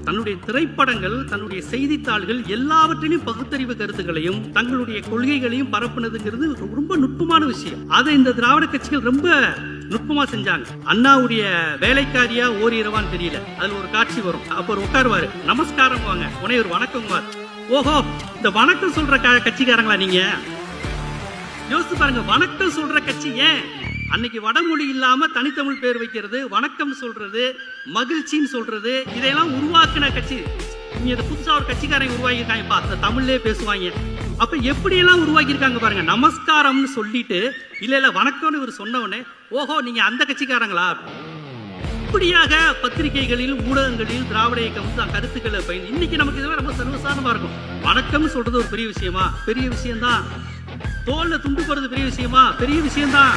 தன்னுடைய திரைப்படங்கள், தன்னுடைய செய்தித்தாள்கள் எல்லாவற்றிலும் பகுத்தறிவு கருத்துக்களையும் தங்களுடைய கொள்கைகளையும் பரப்புனதுங்கிறது ரொம்ப நுட்பமான விஷயம். அதை இந்த திராவிட கட்சிகள் ரொம்ப நுட்பமா செஞ்சாங்க. அண்ணாவுடைய வேலைக்காரியா ஓரிரவான்னு தெரியல, அதுல ஒரு காட்சி வரும். அப்ப உட்காருவாரு, நமஸ்காரம் வாங்க, உடனே ஒரு வணக்கம். ஓஹோ, இந்த வணக்கம் சொல்ற கட்சிக்காரங்களா நீங்க? யோசிச்சு பாருங்க, வணக்கம் சொல்ற கட்சி. ஏன் அன்னைக்கு வடமொழி இல்லாம தனித்தமிழ் பேர் வைக்கிறது, வணக்கம் சொல்றது, மகிழ்ச்சின்னு சொல்றது, இதையெல்லாம் உருவாக்குன கட்சி. நீங்க புதுசா ஒரு கட்சிக்காரங்க உருவாக்கியிருக்காங்க, தமிழ்லயே பேசுவாங்க. அப்ப எப்படி எல்லாம் உருவாக்கியிருக்காங்க பாருங்க. நமஸ்காரம்னு சொல்லிட்டு இல்ல வணக்கம்னு இவர் சொன்ன உடனே ஓஹோ நீங்க அந்த கட்சிக்காரங்களா? இப்படியாக பத்திரிகைகளில், ஊடகங்களில் திராவிட இயக்கம் தான் கருத்துக்களை பயன். இன்னைக்கு நமக்கு இதெல்லாம் ரொம்ப சர்வசாதாரணமா இருக்கும். வணக்கம் சொல்றது ஒரு பெரிய விஷயமா? பெரிய விஷயம்தான். தோல்ல துண்டு போறது பெரிய விஷயமா? பெரிய விஷயம்தான்.